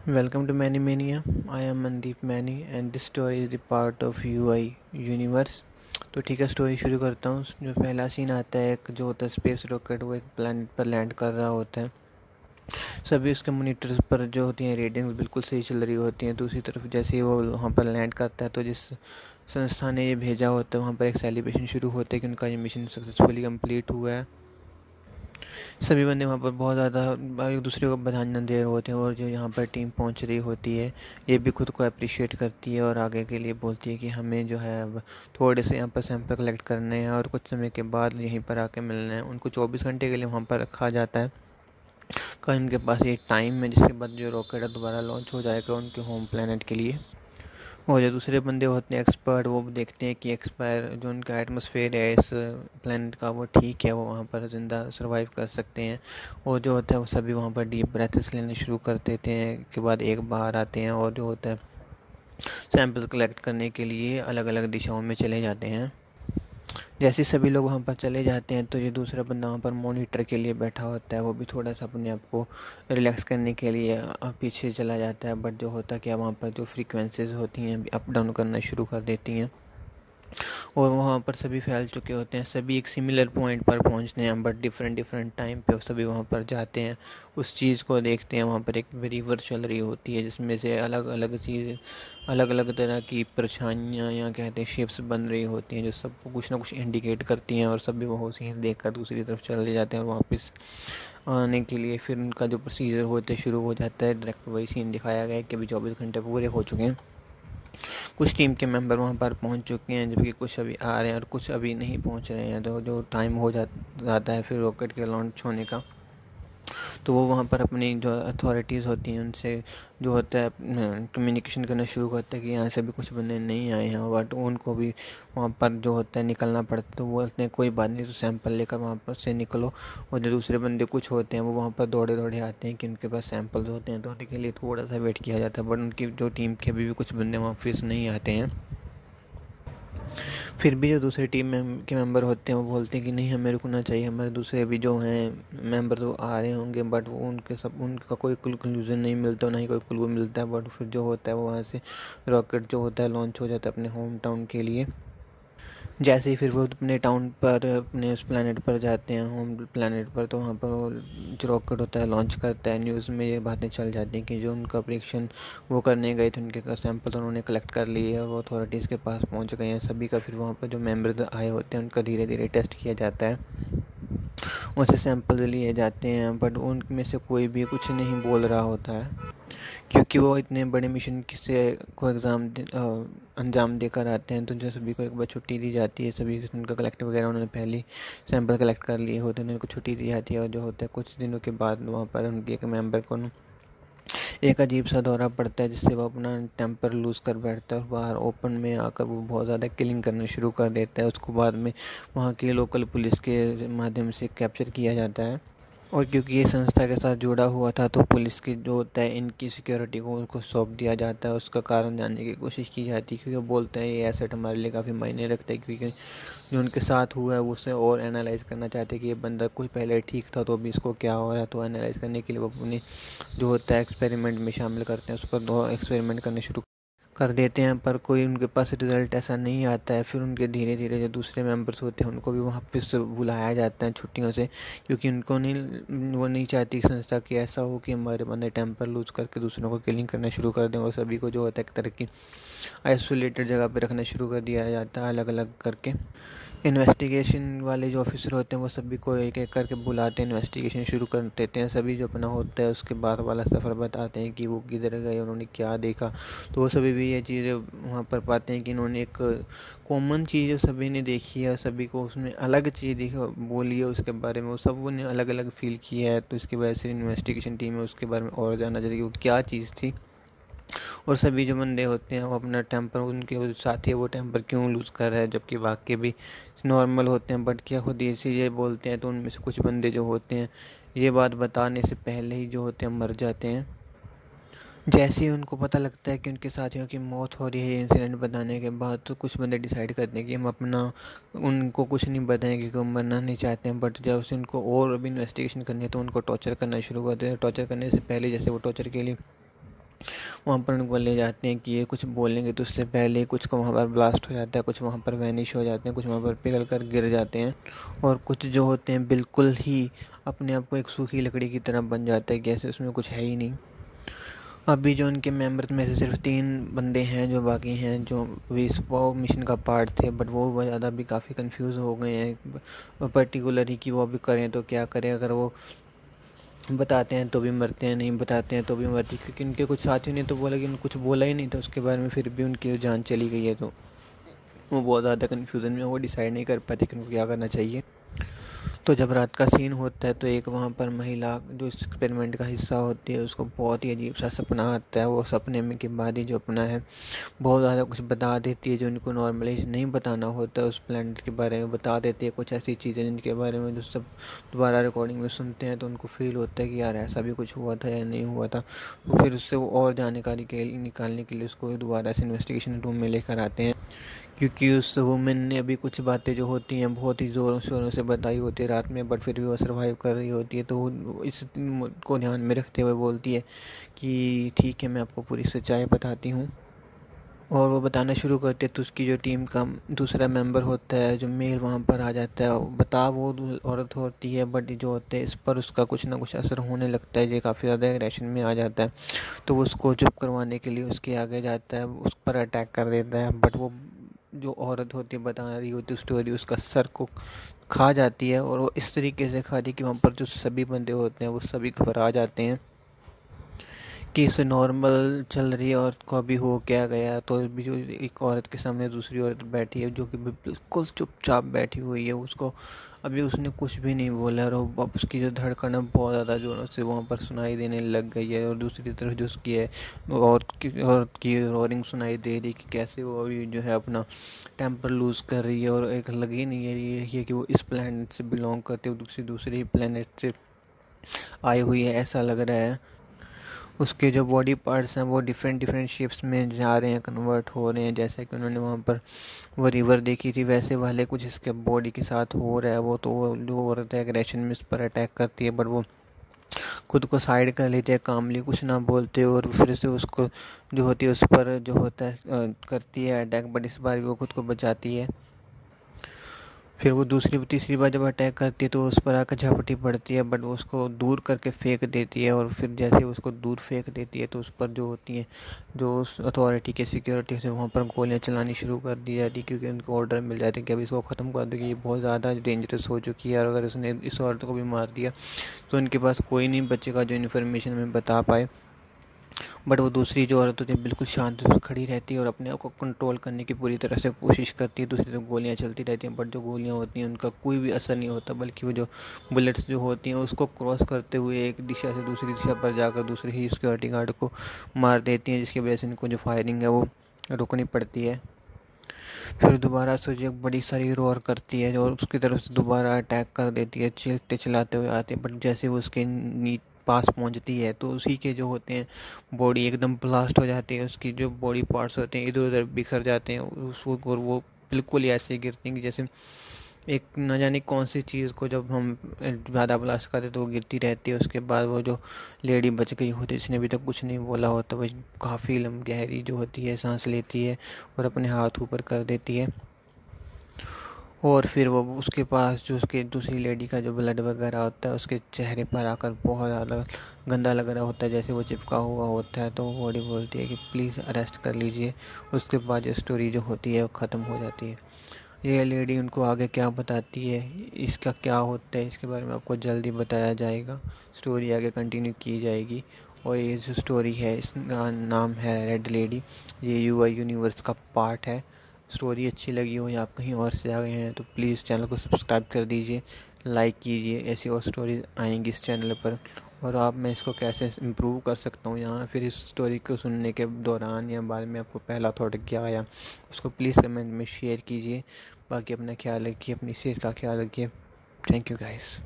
Welcome to Many Mania. I am Mandeep Mani and this story is the part of UI universe. तो ठीक है, story शुरू करता हूँ। जो पहला सीन आता है, एक जो होता है स्पेस रॉकेट, वो एक प्लैनेट पर लैंड कर रहा होता है। सभी उसके मोनीटर्स पर जो होती हैं रीडिंग्स बिल्कुल सही चल रही होती हैं। दूसरी तरफ जैसे ही वो वहाँ पर लैंड करता है तो जिस संस्था ने ये भेजा होता है वहाँ पर एक सेलिब्रेशन शुरू होता है कि उनका ये मिशन सक्सेसफुली कंप्लीट हुआ है। सभी बंदे वहाँ पर बहुत ज़्यादा एक दूसरे को बधाइयाँ दे रहे होते हैं और जो यहाँ पर टीम पहुँच रही होती है ये भी खुद को अप्रिशिएट करती है और आगे के लिए बोलती है कि हमें जो है अब थोड़े से यहाँ पर सैंपल कलेक्ट करने हैं और कुछ समय के बाद यहीं पर आके मिलना है। उनको 24 घंटे के लिए वहाँ पर रखा जाता है। कल उनके पास ये टाइम है जिसके बाद जो रॉकेट है दोबारा लॉन्च हो जाएगा उनके होम प्लेनेट के लिए। और जो दूसरे बंदे होते हैं एक्सपर्ट, वो देखते हैं कि एक्सपायर जो उनका एटमॉस्फेयर है इस प्लेनेट का वो ठीक है, वो वहाँ पर ज़िंदा सर्वाइव कर सकते हैं। और जो होता है वो सभी वहाँ पर डीप ब्रेथ्स लेने शुरू कर देते हैं। के बाद एक बाहर आते हैं और जो होता है सैंपल कलेक्ट करने के लिए अलग अलग दिशाओं में चले जाते हैं। जैसे सभी लोग वहाँ पर चले जाते हैं तो ये दूसरा बंदा वहाँ पर मॉनिटर के लिए बैठा होता है। वो भी थोड़ा सा अपने आप को रिलैक्स करने के लिए पीछे चला जाता है। बट जो होता है क्या, वहाँ पर जो फ्रीक्वेंसीज होती हैं अप डाउन करना शुरू कर देती हैं और वहाँ पर सभी फैल चुके होते हैं। सभी एक सिमिलर पॉइंट पर पहुँचते हैं बट डिफरेंट डिफरेंट टाइम पे सभी वहाँ पर जाते हैं, उस चीज़ को देखते हैं। वहाँ पर एक रिवर चल रही होती है जिसमें से अलग अलग चीज़, अलग अलग तरह की परछाइयाँ या कहते हैं शेप्स बन रही होती हैं जो सबको कुछ ना कुछ इंडिकेट करती हैं। और सभी वो सीन देख कर दूसरी तरफ चले जाते हैं और वापस आने के लिए फिर उनका जो प्रोसीजर होते शुरू हो जाता है। डायरेक्ट वही सीन दिखाया गया है कि अभी 24 घंटे पूरे हो चुके हैं। कुछ टीम के मेंबर वहाँ पर पहुँच चुके हैं जबकि कुछ अभी आ रहे हैं और कुछ अभी नहीं पहुँच रहे हैं। तो जो टाइम हो जाता है फिर रॉकेट के लॉन्च होने का, तो वो वहाँ पर अपनी जो अथॉरिटीज़ होती हैं उनसे जो होता है कम्युनिकेशन करना शुरू करता है कि यहाँ से भी कुछ बंदे नहीं आए हैं बट उनको भी वहाँ पर जो होता है निकलना पड़ता है। तो वो बोलते हैं कोई बात नहीं, तो सैंपल लेकर वहाँ पर से निकलो। और जो दूसरे बंदे कुछ होते हैं वो वहाँ पर दौड़े दौड़े आते हैं कि उनके पास सैंपल्स होते हैं, तो उनके लिए थोड़ा सा वेट किया जाता है। बट उनकी जो टीम के अभी भी कुछ बंदे वापस नहीं आते हैं। फिर भी जो दूसरी टीम में के मेंबर होते हैं वो बोलते हैं कि नहीं, हमें रुकना चाहिए, हमारे दूसरे भी जो हैं मेंबर तो आ रहे होंगे। बट वो उनका कोई कंक्लूजन नहीं मिलता, ना ही कोई क्लू मिलता है। बट फिर जो होता है वो वहाँ से रॉकेट जो होता है लॉन्च हो जाता है अपने होम टाउन के लिए। जैसे ही फिर वो अपने टाउन पर अपने उस प्लानट पर जाते हैं, होम प्लानट पर, तो वहाँ पर वो जो रॉकेट होता है लॉन्च करता है। न्यूज़ में ये बातें चल जाती हैं कि जो उनका परीक्षण वो करने गए थे उनके सैंपल तो उन्होंने कलेक्ट कर लिए और वो अथॉरिटीज़ के पास पहुँच गए हैं सभी का। फिर वहाँ पर जो मेंबर आए होते हैं उनका धीरे धीरे टेस्ट किया जाता है, उनसे सैंपल लिए जाते हैं। बट उनमें से कोई भी कुछ नहीं बोल रहा होता है क्योंकि वो इतने बड़े मिशन से को अंजाम देकर आते हैं। तो जो सभी को एक बार छुट्टी दी जाती है, सभी उनका कलेक्ट वगैरह उन्होंने पहले सैंपल कलेक्ट कर लिए होते हैं, उनको छुट्टी दी जाती है। और जो होता है कुछ दिनों के बाद वहाँ पर उनके एक मेंबर को एक अजीब सा दौरा पड़ता है जिससे वो अपना टेम्पर लूज़ कर बैठता है और बाहर ओपन में आकर वो बहुत ज़्यादा किलिंग करना शुरू कर देता है। उसको बाद में वहाँ की लोकल पुलिस के माध्यम से कैप्चर किया जाता है। और क्योंकि ये संस्था के साथ जुड़ा हुआ था तो पुलिस की जो होता है इनकी सिक्योरिटी को उनको सौंप दिया जाता है। उसका कारण जानने की कोशिश की जाती है क्योंकि वो बोलते हैं ये एसेट हमारे लिए काफ़ी मायने रखता है, क्योंकि जो उनके साथ हुआ है वो उसे और एनालाइज करना चाहते हैं कि ये बंदा कुछ पहले ठीक था तो अभी इसको क्या हो रहा है। तो एनालाइज करने के लिए वो अपनी जो होता है एक्सपेरिमेंट में शामिल करते हैं, उस पर दो एक्सपेरिमेंट करने शुरू कर देते हैं। पर कोई उनके पास रिज़ल्ट ऐसा नहीं आता है। फिर उनके धीरे धीरे जो दूसरे मेंबर्स होते हैं उनको भी वापस बुलाया जाता है छुट्टियों से, क्योंकि उनको नहीं, वो नहीं चाहती संस्था कि ऐसा हो कि हमारे बंदे टेम्पर लूज करके दूसरों को किलिंग करना शुरू कर दें। और सभी को जो होता है एक तरह की आइसोलेटेड जगह पे रखना शुरू कर दिया जाता है अलग अलग करके। इन्वेस्टिगेशन वाले जो ऑफिसर होते हैं वो सभी को एक एक करके बुलाते हैं, इन्वेस्टिगेशन शुरू कर देते हैं। सभी जो अपना होता है उसके बाद वाला सफ़र बताते हैं कि वो किधर गए, उन्होंने क्या देखा। तो वो सभी भी ये चीज़ें वहाँ पर पाते हैं कि इन्होंने एक कॉमन चीज़ सभी ने देखी है, सभी को उसमें अलग चीज़ देखी बोली है उसके बारे में, वो सब ने अलग अलग फील किया है। तो इसकी वजह से इन्वेस्टिगेशन टीम है उसके बारे में और जानना चाहिए कि वो क्या चीज़ थी। और सभी जो बंदे होते हैं वो अपना टेम्पर, उनके वो साथी है वो टेम्पर क्यों लूज़ कर रहा है जबकि वाकई भी नॉर्मल होते हैं। बट क्या खुद ये बोलते हैं तो उनमें से कुछ बंदे जो होते हैं ये बात बताने से पहले ही जो होते हैं मर जाते हैं। जैसे ही उनको पता लगता है कि उनके साथियों की मौत हो रही है ये इंसिडेंट बताने के बाद, तो कुछ बंदे डिसाइड करते हैं कि हम अपना उनको कुछ नहीं बताएंगे क्योंकि वो मरना नहीं चाहते हैं। बट जब से उनको और भी इन्वेस्टिगेशन करनी है तो उनको टॉर्चर करना शुरू कर देते हैं। टॉर्चर करने से पहले जैसे वो टॉर्चर के लिए वहाँ पर उनको ले जाते हैं कि ये कुछ बोलेंगे तो उससे पहले कुछ का वहाँ पर ब्लास्ट हो जाता है, कुछ वहाँ पर वैनिश हो जाते हैं, कुछ वहाँ पर पिघल कर गिर जाते हैं, और कुछ जो होते हैं बिल्कुल ही अपने आप को एक सूखी लकड़ी की तरह बन जाता है, जैसे उसमें कुछ है ही नहीं। अभी जो उनके मेंबर्स में से सिर्फ 3 बंदे हैं जो बाकी हैं, जो भी वो मिशन का पार्ट थे, बट वो ज़्यादा भी काफ़ी कंफ्यूज हो गए हैं पर्टिकुलरली कि वो अभी करें तो क्या करें। अगर वो बताते हैं तो भी मरते हैं, नहीं बताते हैं तो भी मरती, क्योंकि उनके कुछ साथियों ने तो बोला कि कुछ बोला ही नहीं था उसके बारे में, फिर भी उनकी जान चली गई है। तो वो बहुत ज़्यादा कन्फ्यूज़न में, वो डिसाइड नहीं कर पाते कि उनको क्या करना चाहिए। तो जब रात का सीन होता है तो एक वहाँ पर महिला जो इस एक्सपेरिमेंट का हिस्सा होती है, उसको बहुत ही अजीब सा सपना आता है। वो सपने में के बाद ही जो अपना है बहुत ज़्यादा कुछ बता देती है जो उनको नॉर्मली नहीं बताना होता है। उस प्लानट के बारे में बता देती है कुछ ऐसी चीज़ें जिनके बारे में जो सब दोबारा रिकॉर्डिंग में सुनते हैं तो उनको फील होता है कि यार ऐसा भी कुछ हुआ था या नहीं हुआ था। तो फिर उससे वो और जानकारी के निकालने के लिए उसको दोबारा से इन्वेस्टिगेशन रूम में लेकर आते हैं, क्योंकि उस वुमेन ने अभी कुछ बातें जो होती हैं बहुत ही ज़ोरों शोरों से बताई होती है रात में, बट फिर भी वो सर्वाइव कर रही होती है। तो वो इस को ध्यान में रखते हुए बोलती है कि ठीक है, मैं आपको पूरी सच्चाई बताती हूँ। और वो बताना शुरू करते तो उसकी जो टीम का दूसरा मेंबर होता है जो मेल वहाँ पर आ जाता है। बता वो औरत होती है, बट जो होते हैं इस पर उसका कुछ ना कुछ असर होने लगता है, ये काफ़ी ज़्यादा एग्रेशन में आ जाता है। तो वो उसको चुप करवाने के लिए उसके आगे जाता है, उस पर अटैक कर देता है, बट वो जो औरत होती है बता रही होती है स्टोरी, उसका सर को खा जाती है। और वो इस तरीके से खाती कि वहाँ पर जो सभी बंदे होते हैं वो सभी घबरा जाते हैं कि इसे नॉर्मल चल रही है औरत को अभी हो क्या गया। तो अभी जो एक औरत के सामने दूसरी औरत बैठी है जो कि बिल्कुल चुपचाप बैठी हुई है, उसको अभी उसने कुछ भी नहीं बोला, और अब उसकी जो धड़कन है बहुत ज़्यादा जोरों से वहाँ पर सुनाई देने लग गई है। और दूसरी तरफ जो उसकी है औरत की रोरिंग सुनाई दे रही कि कैसे वो अभी जो है अपना टेम्पर लूज़ कर रही है, और एक लग ही नहीं है ये कि वो इस प्लेनेट से बिलोंग करते हुए दूसरी प्लेनेट से आई हुई है, ऐसा लग रहा है। उसके जो बॉडी पार्ट्स हैं वो डिफरेंट डिफरेंट शेप्स में जा रहे हैं, कन्वर्ट हो रहे हैं, जैसे कि उन्होंने वहाँ पर वो रिवर देखी थी वैसे वाले कुछ इसके बॉडी के साथ हो रहा है। वो तो वो जो औरत है एग्रेशन में इस पर अटैक करती है, बट वो खुद को साइड कर लेती है कामली, कुछ ना बोलते, और फिर से उसको जो होती है उस पर जो होता है करती है अटैक, बट इस बार भी वो खुद को बचाती है। फिर वो दूसरी तीसरी बार जब अटैक करती है तो उस पर आकर झपटी पड़ती है, बट वो उसको दूर करके फेंक देती है। और फिर जैसे उसको दूर फेंक देती है तो उस पर जो होती हैं जो उस अथॉरिटी के सिक्योरिटी से वहाँ पर गोलियाँ चलानी शुरू कर दी जाती है, क्योंकि उनको ऑर्डर मिल जाते हैं कि अभी इसको ख़त्म कर दो, कि ये बहुत ज़्यादा डेंजरस हो चुकी है, और अगर उसने इस औरत को भी मार दिया तो उनके पास कोई नहीं बचेगा जो इन्फॉर्मेशन हमें बता पाए। बट वो दूसरी जो औरत होती है बिल्कुल शांत खड़ी रहती है और अपने आप को कंट्रोल करने की पूरी तरह से कोशिश करती है। दूसरी तरफ गोलियां चलती रहती हैं, बट जो गोलियां होती हैं उनका कोई भी असर नहीं होता, बल्कि वो जो बुलेट्स जो होती हैं उसको क्रॉस करते हुए एक दिशा से दूसरी दिशा पर जाकर दूसरे ही सिक्योरिटी गार्ड को मार देती हैं, जिसकी वजह से इनको जो फायरिंग है वो रोकनी पड़ती है। फिर दोबारा से जो एक बड़ी सारी रोर करती है और उसकी तरफ से दोबारा अटैक कर देती है, चीखते चिल्लाते हुए आते हैं, बट जैसे वो उसके पास पहुंचती है तो उसी के जो होते हैं बॉडी एकदम ब्लास्ट हो जाती है, उसकी जो बॉडी पार्ट्स होते हैं इधर उधर बिखर जाते हैं उसको, और वो बिल्कुल ही ऐसे गिरती हैं कि जैसे एक न जाने कौन सी चीज़ को जब हम ज़्यादा ब्लास्ट करते तो वो गिरती रहती है। उसके बाद वो जो लेडी बच गई होती है जिसने अभी तक कुछ नहीं बोला होता, वो काफ़ी गहरी जो होती है सांस लेती है और अपने हाथ ऊपर कर देती है। और फिर वो उसके पास जो उसके दूसरी लेडी का जो ब्लड वगैरह होता है उसके चेहरे पर आकर बहुत ज़्यादा गंदा लग रहा होता है, जैसे वो चिपका हुआ होता है। तो वो बॉडी बोलती है कि प्लीज़ अरेस्ट कर लीजिए। उसके बाद जो स्टोरी जो होती है वो ख़त्म हो जाती है। ये लेडी उनको आगे क्या बताती है, इसका क्या होता है, इसके बारे में आपको जल्दी बताया जाएगा। स्टोरी आगे कंटिन्यू की जाएगी। और ये जो स्टोरी है इसका नाम है रेड लेडी। ये यूआई यूनिवर्स का पार्ट है। स्टोरी अच्छी लगी हो या आप कहीं और से आ गए हैं तो प्लीज़ चैनल को सब्सक्राइब कर दीजिए, लाइक कीजिए, ऐसी और स्टोरीज आएंगी इस चैनल पर। और आप मैं इसको कैसे इम्प्रूव कर सकता हूँ यहाँ फिर इस स्टोरी को सुनने के दौरान या बाद में आपको पहला थॉट क्या आया उसको प्लीज़ कमेंट में शेयर कीजिए। बाकी अपना ख्याल रखिए, अपनी सेहत का ख्याल रखिए। Thank you guys.